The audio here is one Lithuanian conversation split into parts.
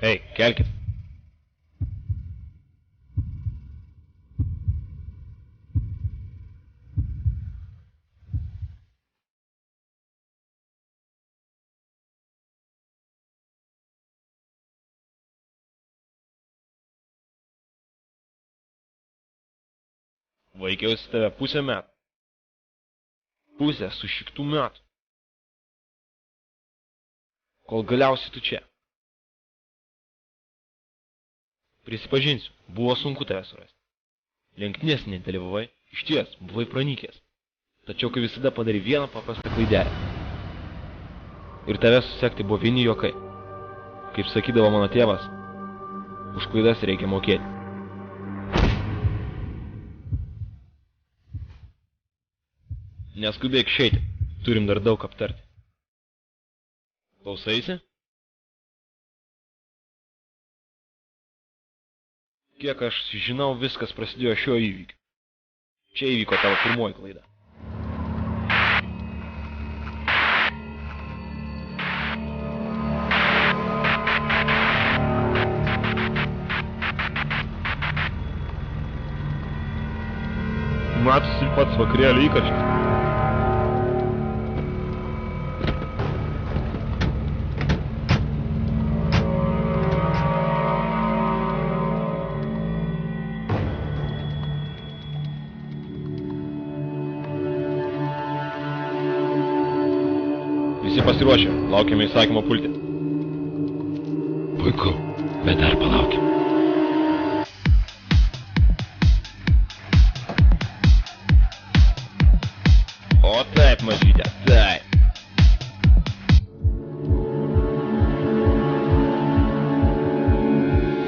Ei, kelkit. Vaikiausi tave pusę metų. Pusę sušiktų metų. Kol galiausiai tu čia. Prisipažinsiu, buvo sunku tave surasti. Lenktynės nedalyvavai, išties, buvai pranykęs. Tačiau kai visada padarai vieną paprastą klaidelę. Ir tave susekti buvo vieni juokai. Kaip sakydavo mano tėvas, už klaidas reikia mokėti. Neskubėk išeiti, turim dar daug aptarti. Klausaisi? Kiek aš žinau, viskas prasidėjo šiuo įvykiu. Čia įvyko tavo pirmoji klaida. Matosi pats vakarėlio įkarštis. Visi pasiruošę, laukiame įsakymo pulti. Puiku, bet dar palaukim. O taip, mažytė, taip.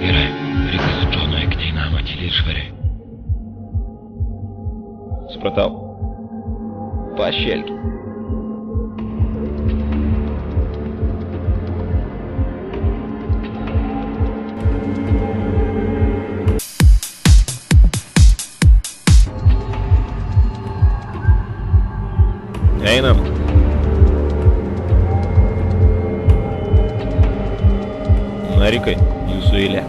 Gerai, reikia su Džonu eikti į namą tyliai ir švariai. Supratau. Pašėlki. Einam. Narikai, jūsų eilė.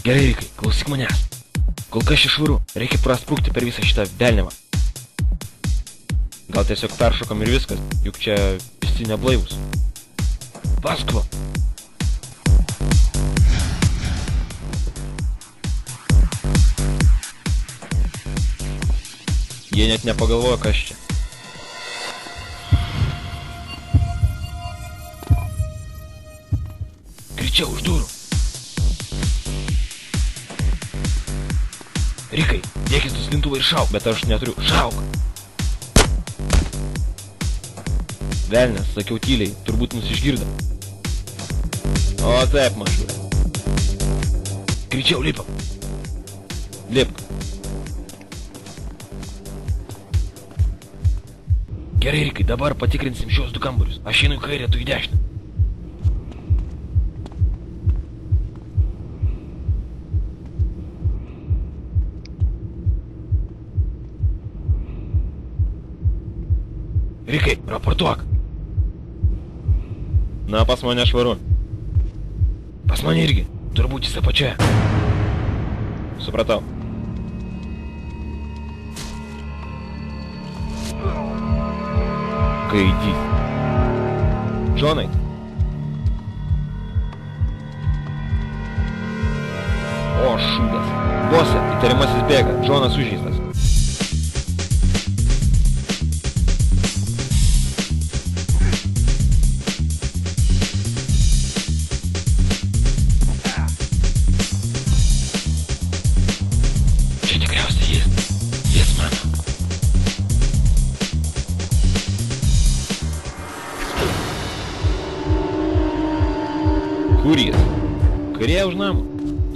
Gerai, Rikai, klausyk manęs. Kol kas čia švaru, reikia prasprūkti per visą šitą velnevą. Gal tiesiog peršokom ir viskas, juk čia visi neblaivus. Paskva. Jie net nepagalvojo, kas čia. Greičiau už durų. Rikai, dėkis duslintuvą ir šauk. Bet aš neturiu. Šauk. Velnes, sakiau tyliai, turbūt mus išgirdo. O taip, mažulė. Greičiau lipam. Lipk. Gerai, Rikai, dabar patikrinsim šios du kambarius. Aš einu į kairę, tu į dešinę. Rikai, raportuok. Na, pas mane švaru. Pas mane irgi. Turbūt jis apačioje. Supratau. Gaidys. Džonai. O, šūdas. Bose, įtariamasis bėga. Džonas sužeistas. Kur jis? Kairėje už namą.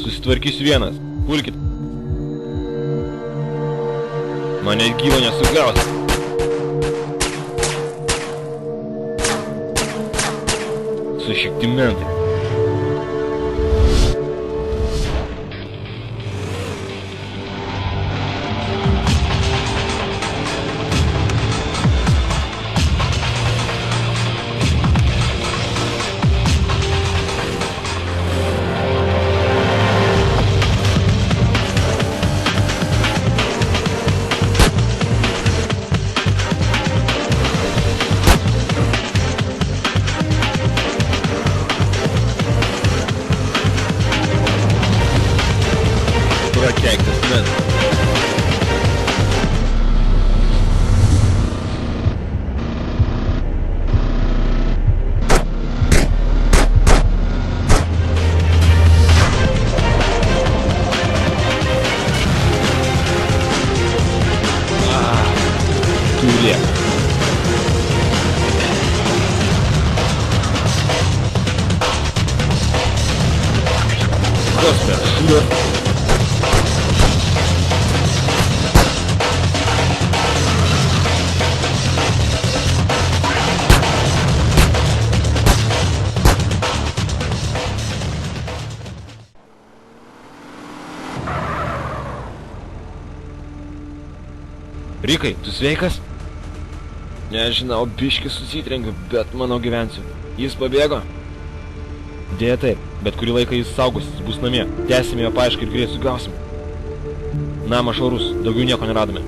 Susitvarkysiu vienas. Pulkit. Mane gyvo nesugausi. Sušikti mentai. prakeiktas men. Тюле. Господи, шура. Rikai, tu sveikas? Nežinau, biškis susitrenkiu, bet manau gyvensiu. Jis pabėgo? Dėja taip, bet kurį laiką jis saugosis, bus namie. Tęsime jo paiešką ir greit sugausim. Namas švarus, daugiau nieko neradome.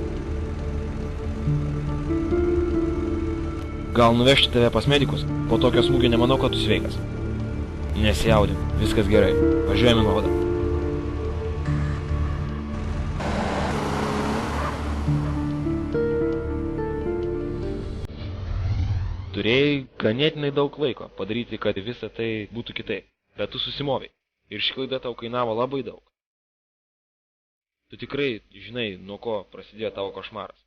Gal nuvežti tave pas medikus? Po tokio smūgio nemanau, kad tu sveikas. Nesijaudink, viskas gerai. Važiuojame nuo vadą. Turėjai ganėtinai daug laiko padaryti, kad visa tai būtų kitaip, bet tu susimovei ir ši klaida tau kainavo labai daug. Tu tikrai žinai, nuo ko prasidėjo tavo košmaras.